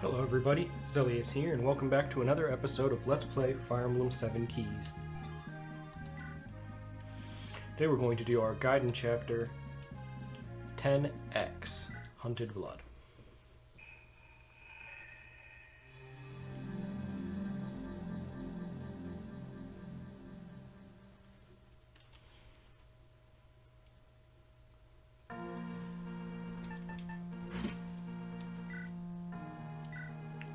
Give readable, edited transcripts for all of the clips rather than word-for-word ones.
Hello everybody, Xlelius here, and welcome back to another episode of Let's Play Fire Emblem 7 Keys. Today we're going to do our gaiden chapter 10X, Hunted Blood.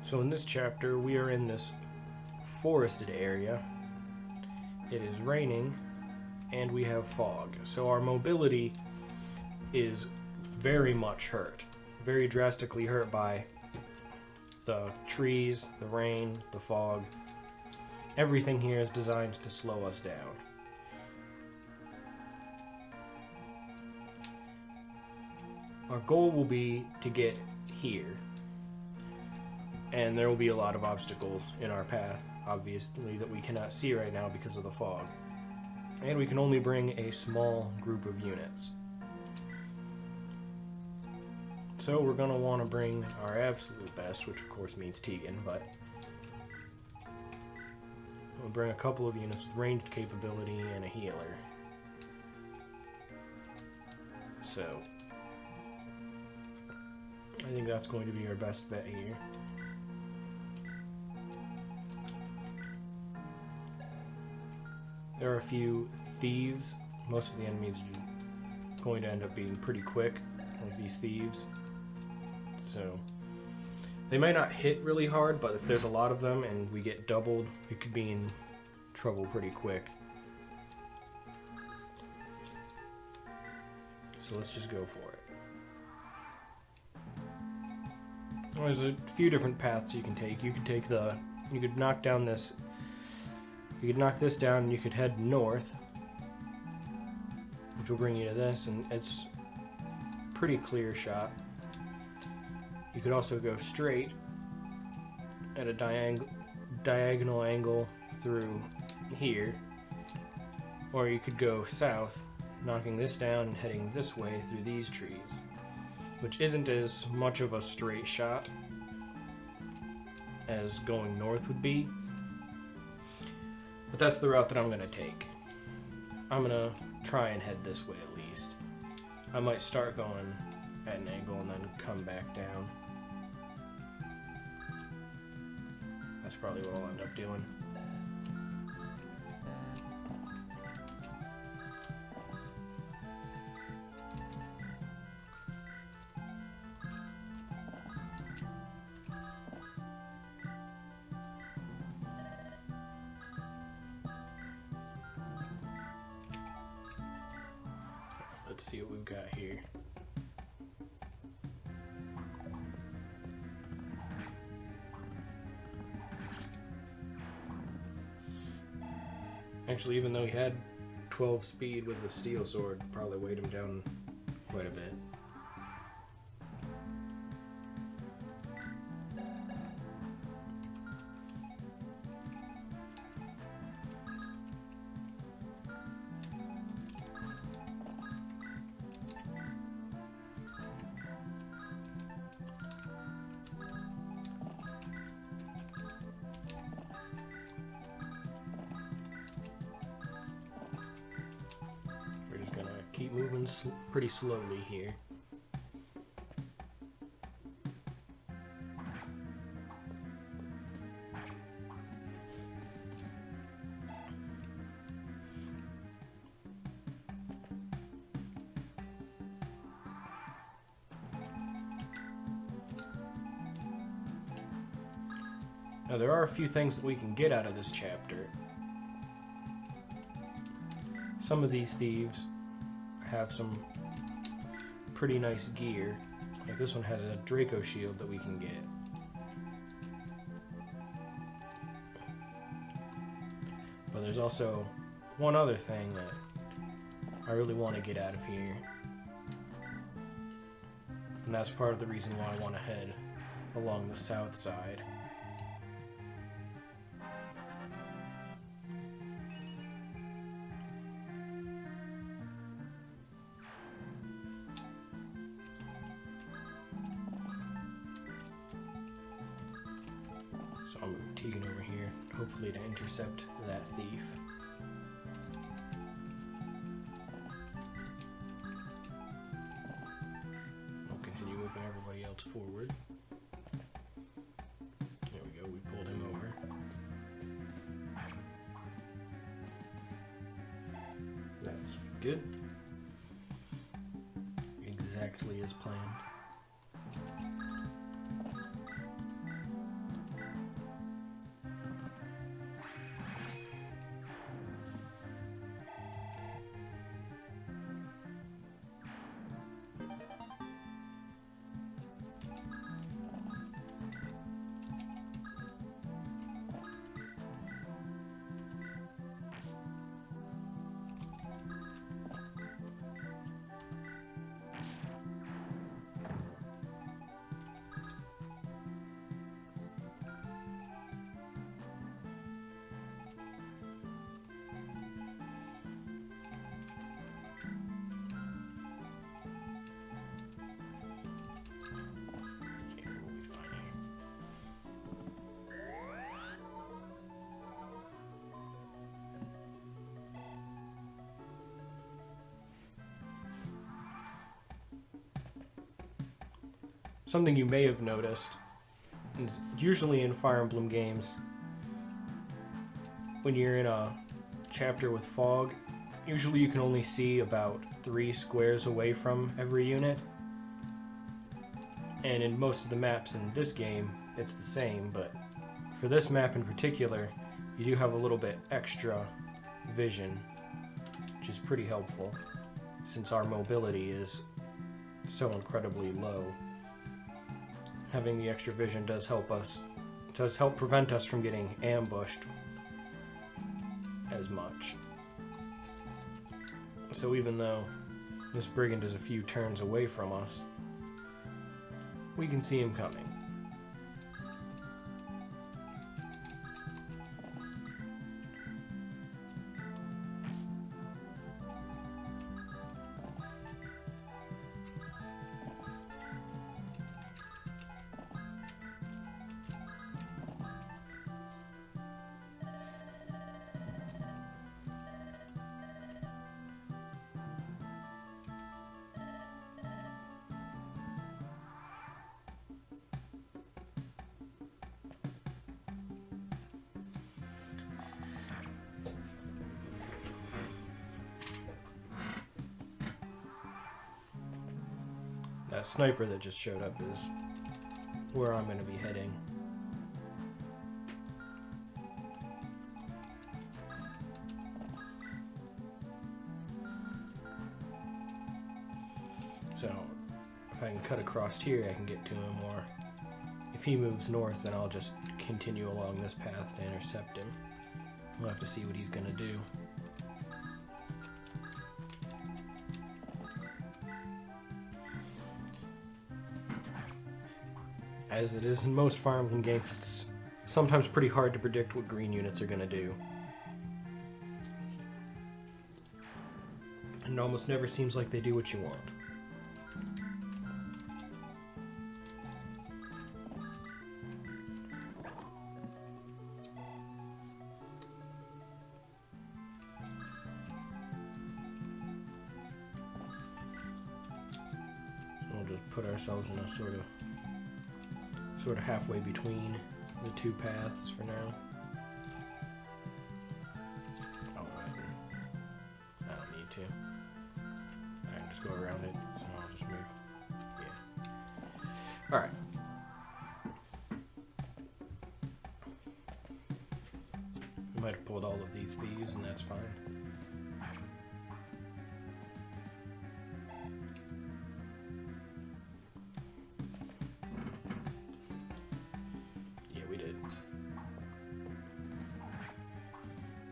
So in this chapter, we are in this forested area. It is raining, and we have fog. So our mobility is very much hurt. Very drastically hurt by the trees, the rain, the fog. Everything here is designed to slow us down. Our goal will be to get here. And there will be a lot of obstacles in our path, obviously, that we cannot see right now because of the fog. And we can only bring a small group of units. So we're going to want to bring our absolute best, which of course means Tegan, but we'll bring a couple of units with ranged capability and a healer. So I think that's going to be our best bet here. There are a few thieves. Most of the enemies are going to end up being pretty quick, like these thieves. So they might not hit really hard, but if there's a lot of them and we get doubled, we could be in trouble pretty quick. So let's just go for it. Well, there's a few different paths you can take. You could knock down this. You could knock this down and you could head north, which will bring you to this, and it's a pretty clear shot. You could also go straight at a diagonal angle through here, or you could go south, knocking this down and heading this way through these trees, which isn't as much of a straight shot as going north would be. But that's the route that I'm going to take. I'm going to try and head this way at least. I might start going at an angle and then come back down. That's probably what I'll end up doing. Let's see what we've got here. Actually, even though he had 12 speed with the steel sword, probably weighed him down quite a bit. Keep moving pretty slowly here. Now there are a few things that we can get out of this chapter. Some of these thieves have some pretty nice gear. Like this one has a Draco shield that we can get. But there's also one other thing that I really want to get out of here. And that's part of the reason why I want to head along the south side. Tegan over here, hopefully to intercept that thief. We'll continue moving everybody else forward. There we go, we pulled him over. That's good. Exactly as planned. Something you may have noticed is usually in Fire Emblem games, when you're in a chapter with fog, usually you can only see about 3 squares away from every unit. And in most of the maps in this game, it's the same, but for this map in particular, you do have a little bit extra vision, which is pretty helpful, since our mobility is so incredibly low. Having the extra vision does help prevent us from getting ambushed as much. So even though this brigand is a few turns away from us, we can see him coming. That sniper that just showed up is where I'm going to be heading. So, if I can cut across here, I can get to him, or if he moves north, then I'll just continue along this path to intercept him. We'll have to see what he's going to do. As it is in most Fire Emblem games, it's sometimes pretty hard to predict what green units are going to do. And it almost never seems like they do what you want. We'll just put ourselves in a sort of halfway between the two paths for now. Oh, I don't need to. I can just go around it, so I'll just move. Yeah. Alright. We might have pulled all of these thieves, and that's fine.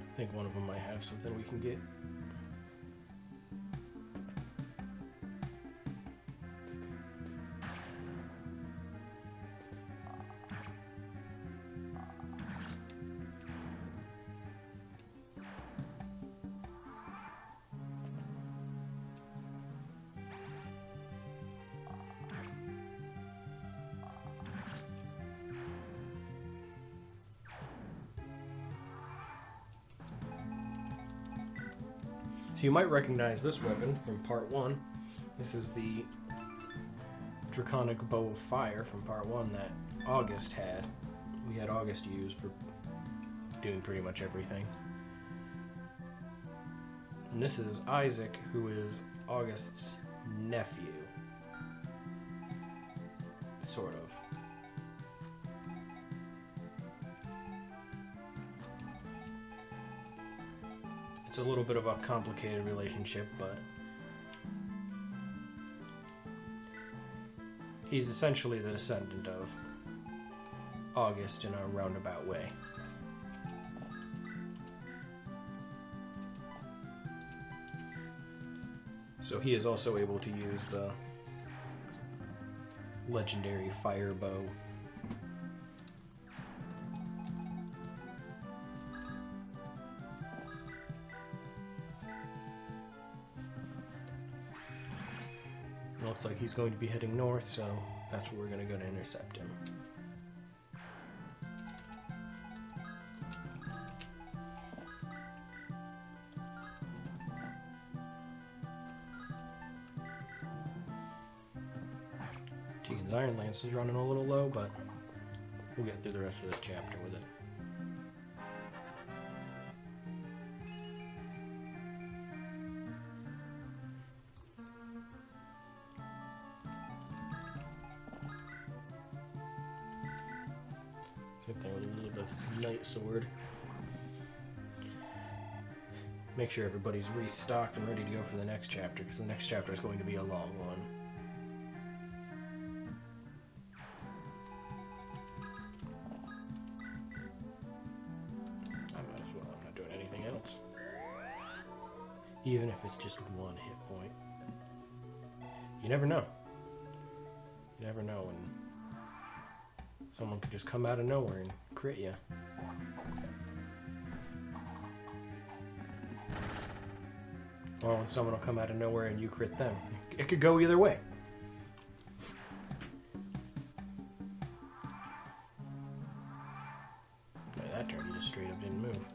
I think one of them might have something we can get. So you might recognize this weapon from part 1. This is the Draconic Bow of Fire from part 1 that August had. We had August use for doing pretty much everything. And this is Isaac, who is August's nephew. Sort of. It's a little bit of a complicated relationship, but he's essentially the descendant of August in a roundabout way. So he is also able to use the legendary fire bow. Looks like he's going to be heading north, so that's where we're going to go to intercept him. Tegan's Iron Lance is running a little low, but we'll get through the rest of this chapter with it. Same thing with Elizabeth's Night Sword. Make sure everybody's restocked and ready to go for the next chapter, because the next chapter is going to be a long one. I might as well. I'm not doing anything else. Even if it's just one hit point. You never know. You never know when someone could just come out of nowhere and crit you. Or when someone will come out of nowhere and you crit them. It could go either way. That turn, he just straight up didn't move.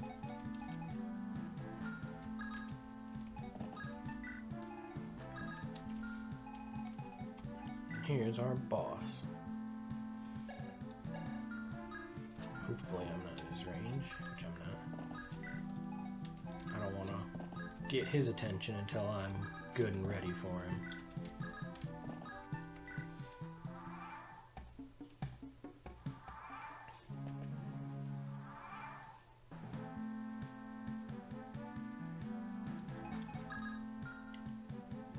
Here's our boss. Hopefully I'm not in his range, which I'm not. I don't want to get his attention until I'm good and ready for him.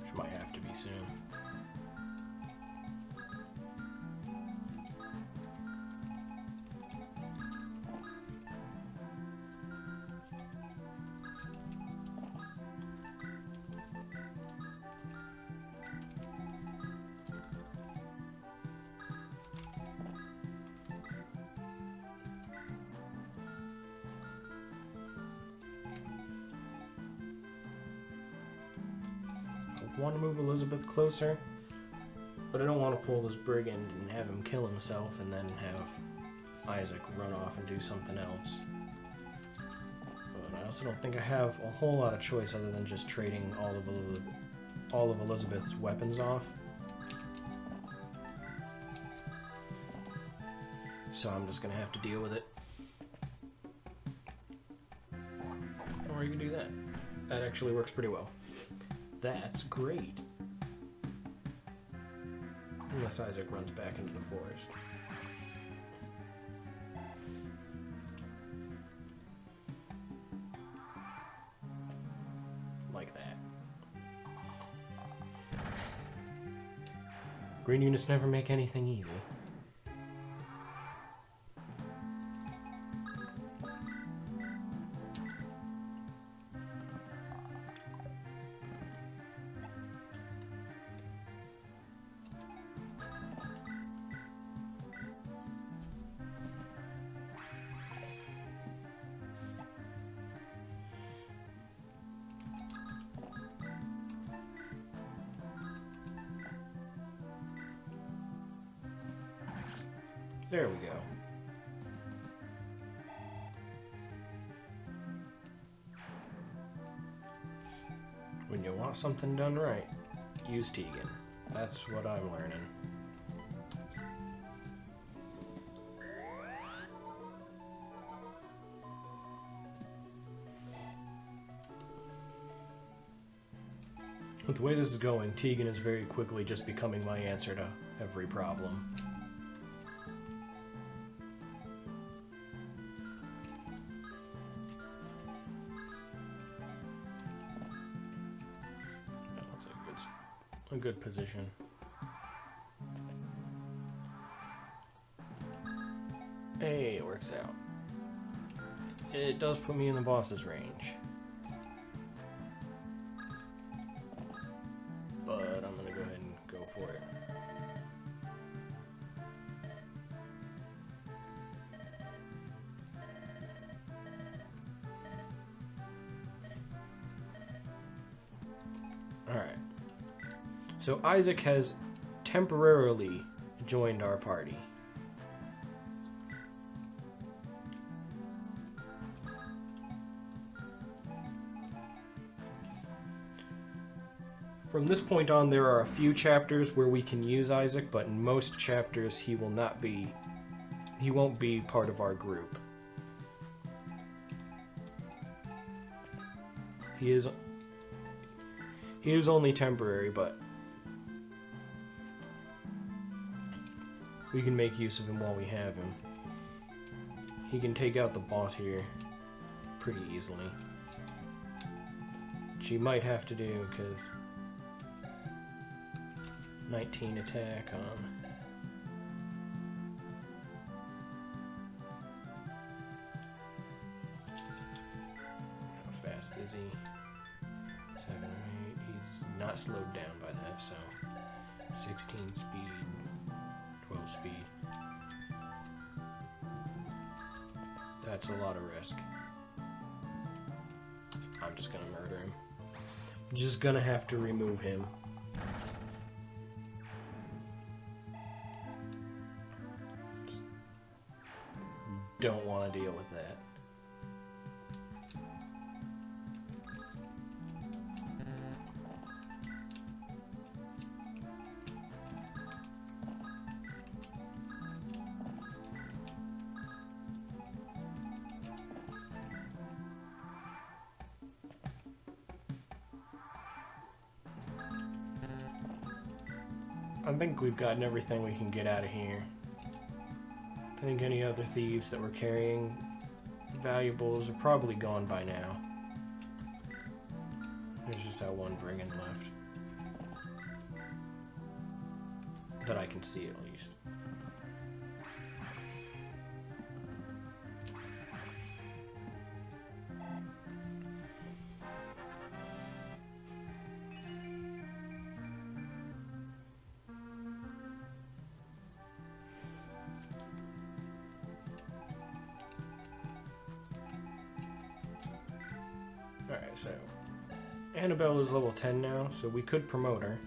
Which might have to be soon. I want to move Elizabeth closer, but I don't want to pull this brigand and have him kill himself and then have Isaac run off and do something else. But I also don't think I have a whole lot of choice other than just trading all of Elizabeth's weapons off. So I'm just going to have to deal with it. Or you can do that. That actually works pretty well. That's great. Unless Isaac runs back into the forest. Like that. Green units never make anything evil. There we go. When you want something done right, use Tegan. That's what I'm learning. With the way this is going, Tegan is very quickly just becoming my answer to every problem. That looks like it's a good position. Hey, it works out. It does put me in the boss's range. But I'm gonna go ahead and go for it. Alright. So Isaac has temporarily joined our party. From this point on, there are a few chapters where we can use Isaac, but in most chapters he won't be part of our group. He is only temporary, but we can make use of him while we have him. He can take out the boss here pretty easily. Which he might have to do, because 19 attack on. How fast is he? 7 or 8. He's not slowed down by that, so 16 speed, 12 speed. That's a lot of risk. I'm just gonna murder him. Just gonna have to remove him. Don't want to deal with that. I think we've gotten everything we can get out of here. I think any other thieves that were carrying valuables are probably gone by now. There's just that one brigand left. That I can see at least. Alright, so Annabelle is level 10 now, so we could promote her.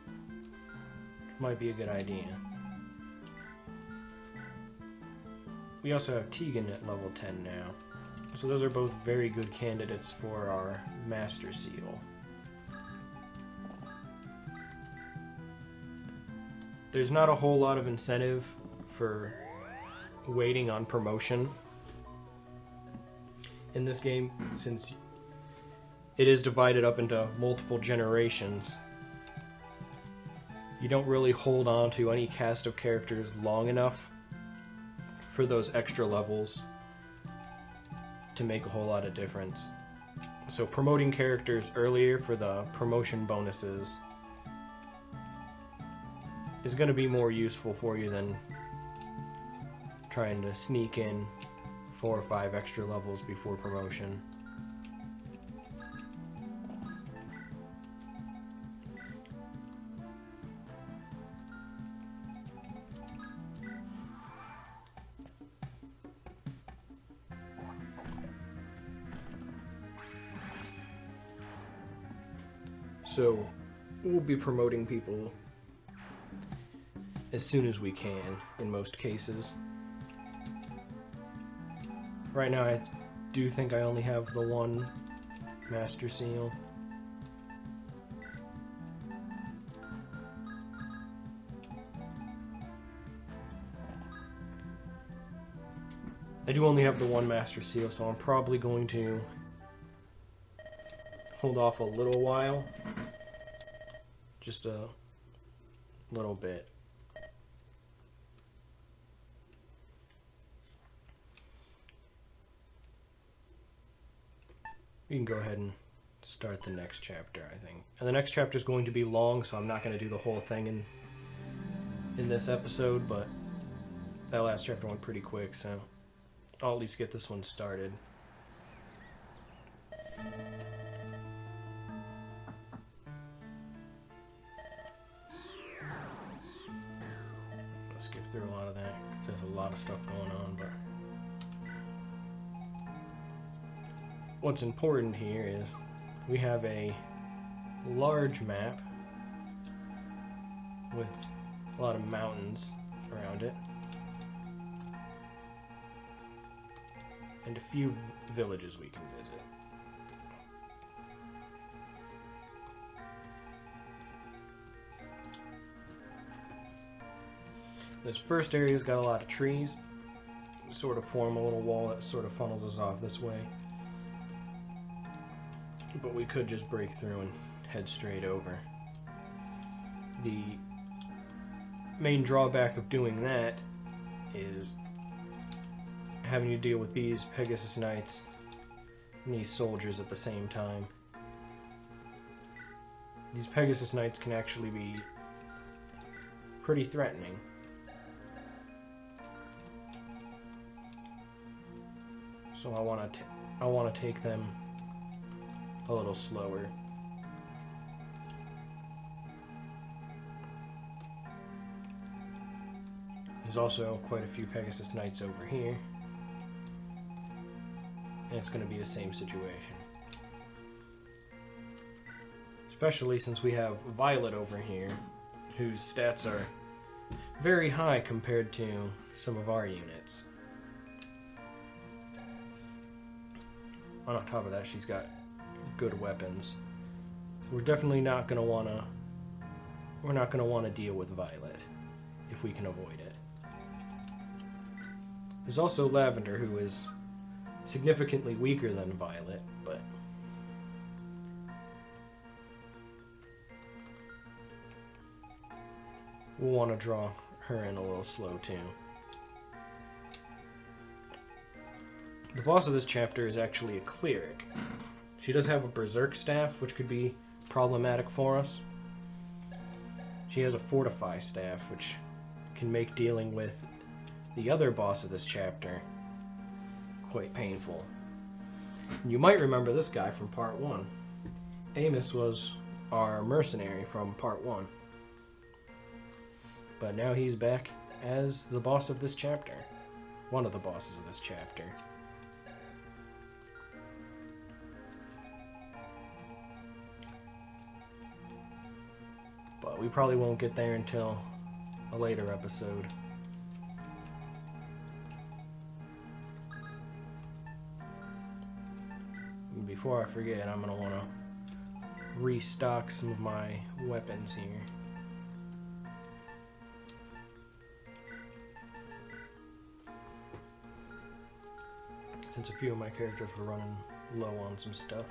Which might be a good idea. We also have Tegan at level 10 now. So those are both very good candidates for our Master Seal. There's not a whole lot of incentive for waiting on promotion in this game, since it is divided up into multiple generations. You don't really hold on to any cast of characters long enough for those extra levels to make a whole lot of difference. So promoting characters earlier for the promotion bonuses is going to be more useful for you than trying to sneak in 4 or 5 extra levels before promotion. So we'll be promoting people as soon as we can, in most cases. Right now I do think I only have the one Master Seal. I do only have the one Master Seal, so I'm probably going to hold off a little while. Just a little bit. We can go ahead and start the next chapter, I think. And the next chapter is going to be long, so I'm not going to do the whole thing in this episode, but that last chapter went pretty quick, so I'll at least get this one started. I'll skip through a lot of that, because there's a lot of stuff going on, but what's important here is we have a large map with a lot of mountains around it and a few villages we can visit. This first area's got a lot of trees, sort of form a little wall that sort of funnels us off this way. But we could just break through and head straight over. The main drawback of doing that is having to deal with these Pegasus Knights and these soldiers at the same time. These Pegasus Knights can actually be pretty threatening. So I want to take them a little slower. There's also quite a few Pegasus Knights over here, and it's going to be the same situation. Especially since we have Violet over here, whose stats are very high compared to some of our units. On top of that, she's got good weapons. We're definitely not going to want to... We're not going to want to deal with Violet if we can avoid it. There's also Lavender, who is significantly weaker than Violet, but we'll want to draw her in a little slow too. The boss of this chapter is actually a cleric. She does have a berserk staff, which could be problematic for us. She has a fortify staff, which can make dealing with the other boss of this chapter quite painful. You might remember this guy from part 1. Amos was our mercenary from part 1. But now he's back as the boss of this chapter. One of the bosses of this chapter. But we probably won't get there until a later episode. And before I forget, I'm going to want to restock some of my weapons here. Since a few of my characters were running low on some stuff.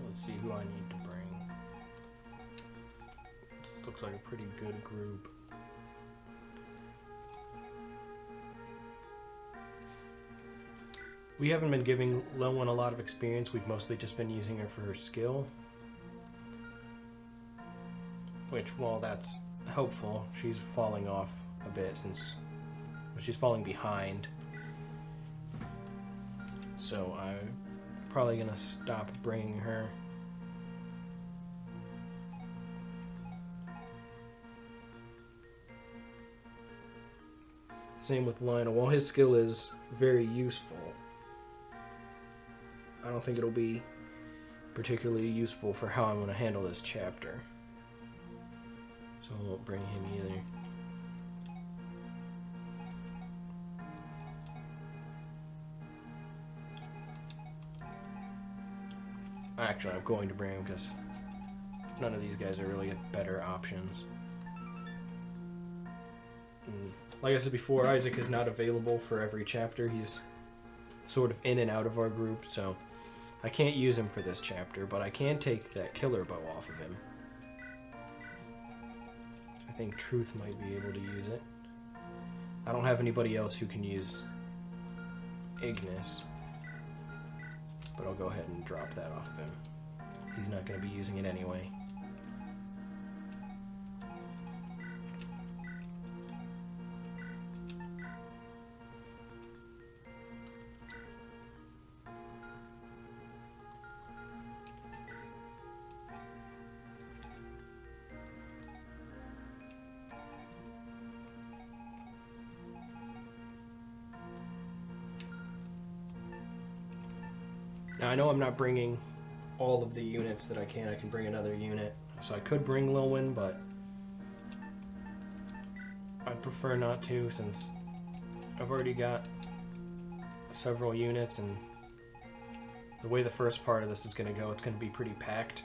Let's see who I need to bring. Looks like a pretty good group. We haven't been giving Lowen a lot of experience. We've mostly just been using her for her skill. Which, while that's helpful, she's falling off a bit since... Well, she's falling behind. So I'm probably going to stop bringing her. Same with Lionel. While his skill is very useful, I don't think it'll be particularly useful for how I'm going to handle this chapter. So I won't bring him either. Actually, I'm going to bring him because none of these guys are really better options. Like I said before, Isaac is not available for every chapter. He's sort of in and out of our group, so I can't use him for this chapter, but I can take that killer bow off of him. I think Truth might be able to use it. I don't have anybody else who can use Ignis, but I'll go ahead and drop that off of him. He's not going to be using it anyway. Now I know I'm not bringing all of the units that I can. I can bring another unit. So I could bring Lilwyn, but I'd prefer not to since I've already got several units, and the way the first part of this is going to go, it's going to be pretty packed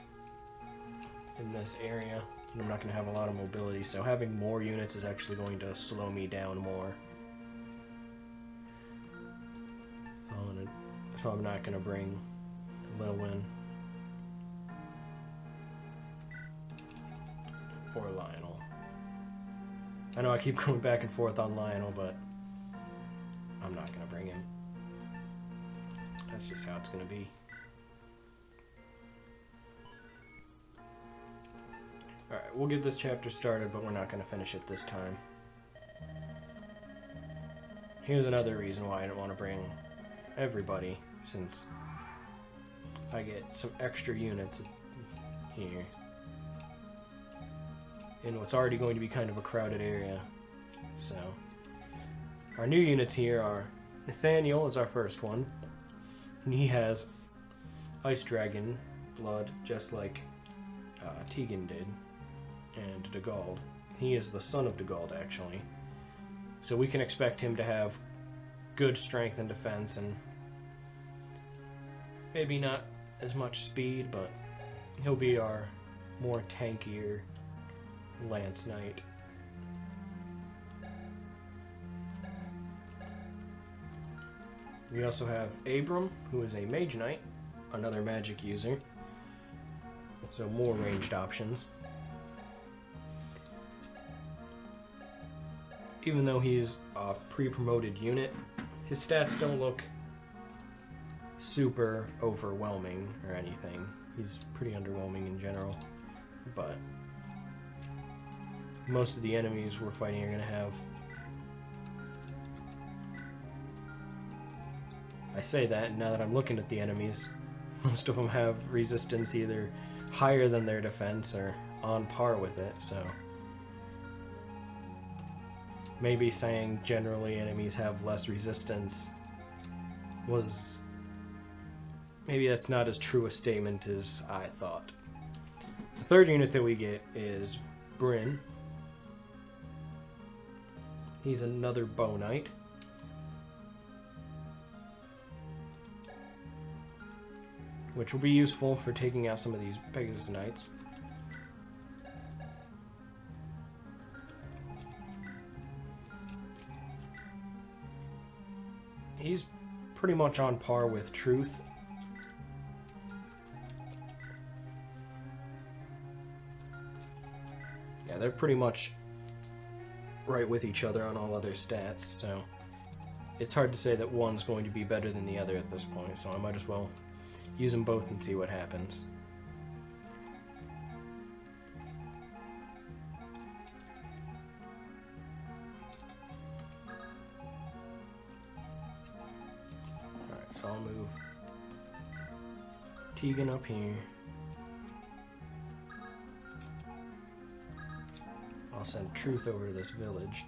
in this area, and I'm not going to have a lot of mobility, so having more units is actually going to slow me down more. So I'm not going to bring Lilwyn or Lionel. I know I keep going back and forth on Lionel, but I'm not going to bring him. That's just how it's going to be. Alright, we'll get this chapter started, but we're not going to finish it this time. Here's another reason why I don't want to bring everybody, since I get some extra units here in what's already going to be kind of a crowded area. So our new units here are Nathaniel is our first one, and he has Ice Dragon blood just like Tegan did, and Dagald. He is the son of Dagald, actually, so we can expect him to have good strength and defense, and maybe not as much speed, but he'll be our more tankier Lance Knight. We also have Abram, who is a Mage Knight, another magic user, so more ranged options. Even though he's a pre-promoted unit, his stats don't look super overwhelming or anything. He's pretty underwhelming in general, but most of the enemies we're fighting are going to have... I say that, and now that I'm looking at the enemies, most of them have resistance either higher than their defense or on par with it, so maybe saying generally enemies have less resistance was... maybe that's not as true a statement as I thought. The third unit that we get is Bryn. He's another Bow Knight. Which will be useful for taking out some of these Pegasus Knights. He's pretty much on par with Truth. Yeah, they're pretty much right with each other on all other stats, so it's hard to say that one's going to be better than the other at this point, so I might as well use them both and see what happens. Alright, so I'll move Tegan up here. I'll send Truth over to this village.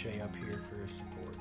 Shay up here for support.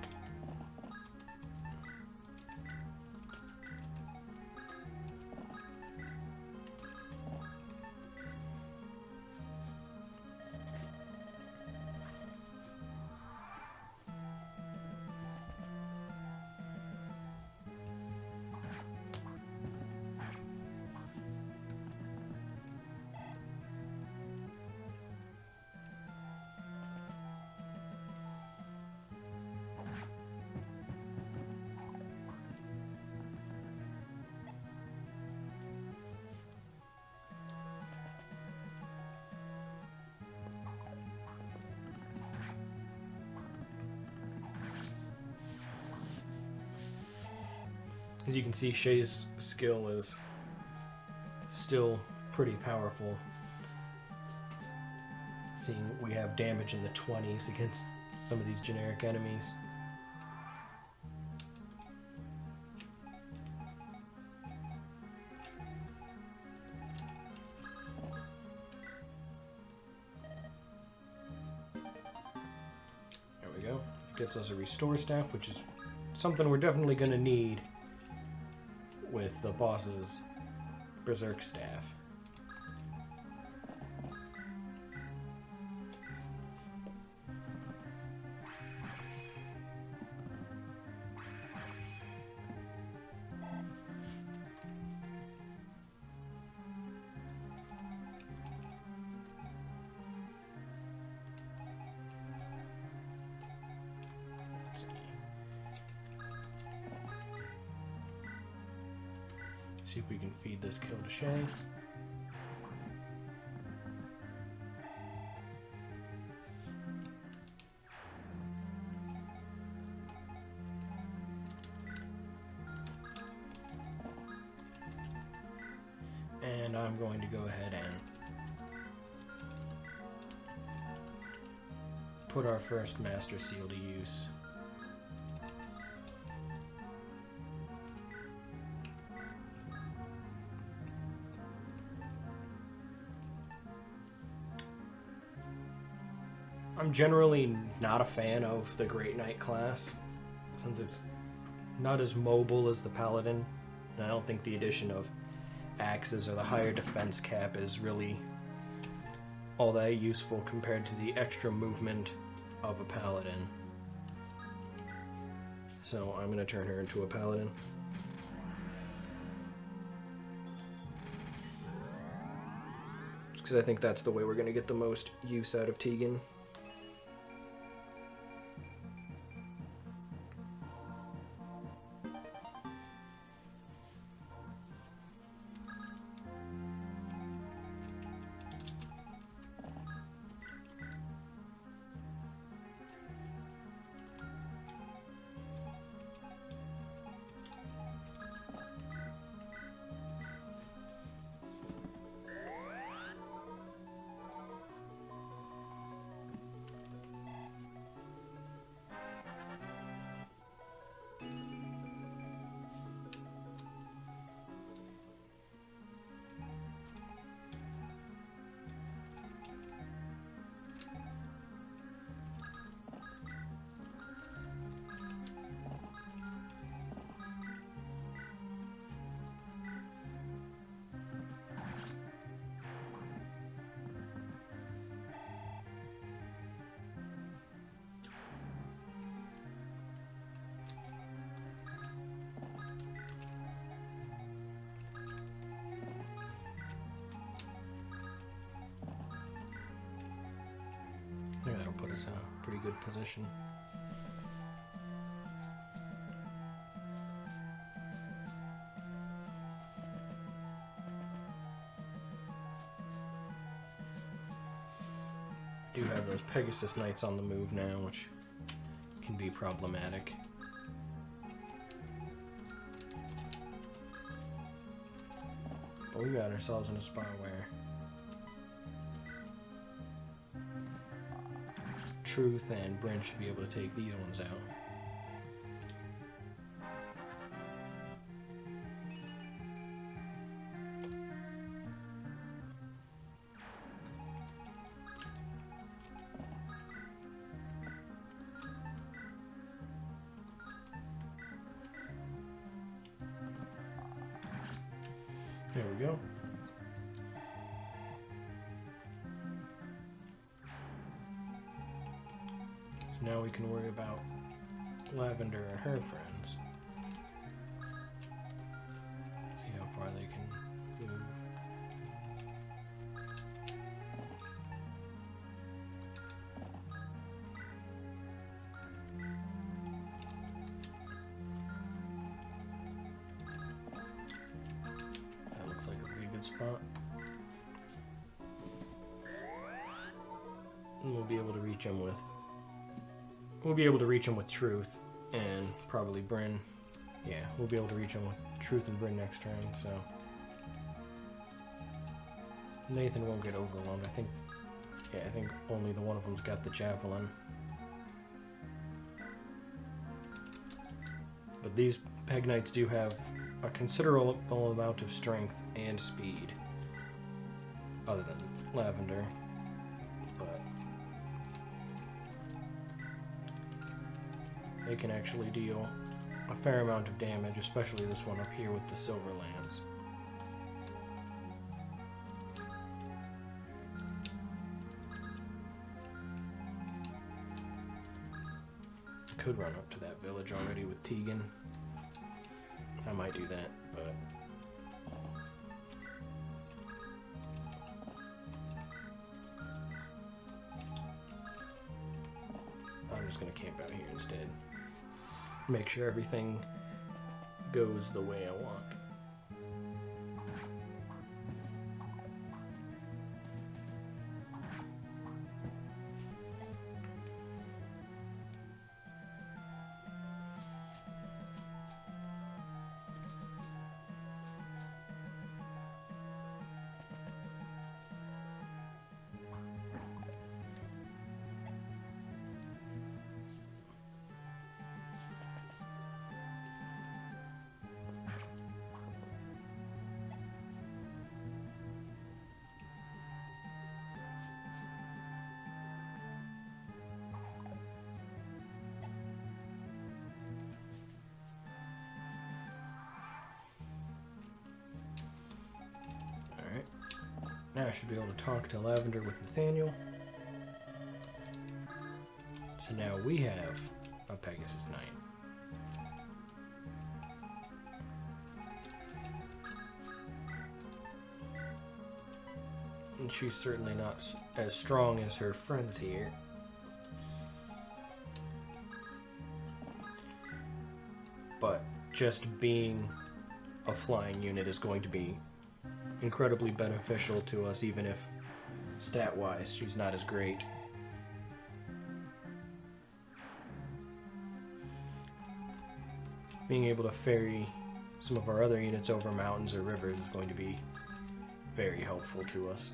As you can see, Shay's skill is still pretty powerful. Seeing we have damage in the 20s against some of these generic enemies. There we go. It gets us a restore staff, which is something we're definitely going to need with the boss's berserk staff. See if we can feed this kill to Shay. And I'm going to go ahead and put our first Master Seal to use. I'm generally not a fan of the Great Knight class, since it's not as mobile as the Paladin, and I don't think the addition of axes or the higher defense cap is really all that useful compared to the extra movement of a Paladin. So I'm going to turn her into a Paladin. Because I think that's the way we're going to get the most use out of Tegan. I think that'll put us in a pretty good position. Do have those Pegasus Knights on the move now, which can be problematic. But we got ourselves in a spot where Truth and Bryn should be able to take these ones out. we go. So now we can worry about Lavender and her friends. See how far they can move. That looks like a pretty good spot. And we'll be able to reach him with Truth and probably Bryn. Yeah, we'll be able to reach him with Truth and Bryn next turn, so Nathan won't get overwhelmed. I think only the one of them's got the javelin. But these Peg Knights do have a considerable amount of strength and speed, other than Lavender. But they can actually deal a fair amount of damage, especially this one up here with the Silver Lance. I could run up to that village already with Tegan. I might do that, but I'm just going to camp out here instead. Make sure everything goes the way I want. Now I should be able to talk to Lavender with Nathaniel. So now we have a Pegasus Knight. And she's certainly not as strong as her friends here. But just being a flying unit is going to be incredibly beneficial to us, even if stat-wise she's not as great. Being able to ferry some of our other units over mountains or rivers is going to be very helpful to us.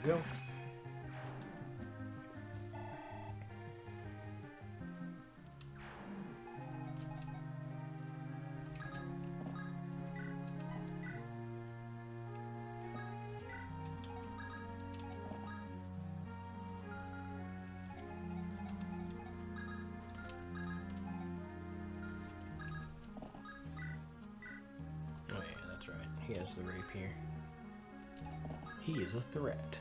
Go. Oh yeah, that's right. He has the rapier. He is a threat.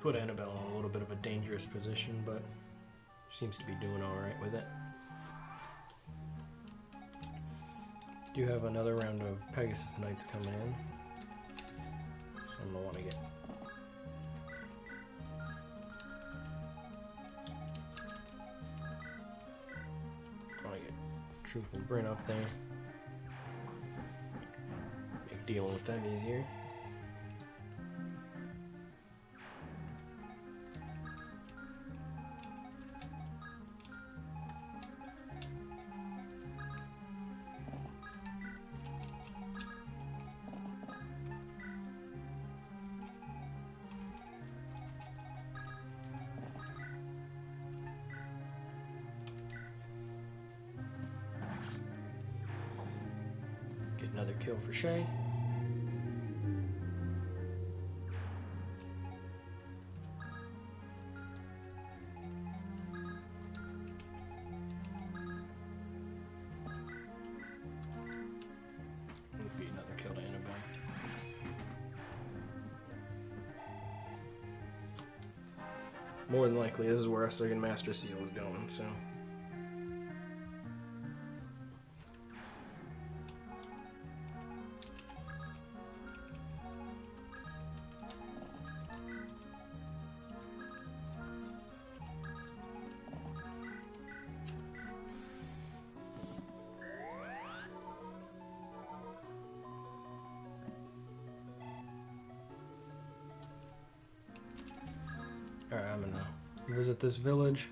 put Annabelle in a little bit of a dangerous position, but she seems to be doing alright with it. Do have another round of Pegasus Knights coming in, so I'm going to want to get Truth and Bryn up there. Make dealing with them easier. Another kill for Shay. Would be another kill to Annabelle. More than likely, this is where our second Master Seal is going, so. Alright, I'm gonna visit this village.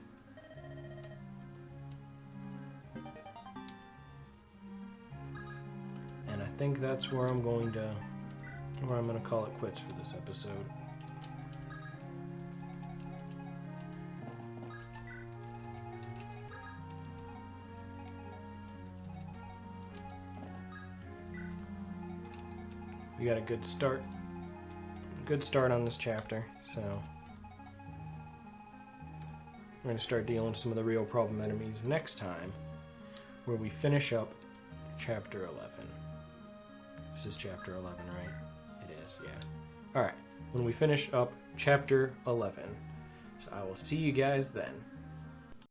And I think that's where I'm gonna call it quits for this episode. We got a good start on this chapter, so we're going to start dealing with some of the real problem enemies next time, where we finish up chapter 11. This is chapter 11, right? It is, yeah. Alright, when we finish up chapter 11. So I will see you guys then.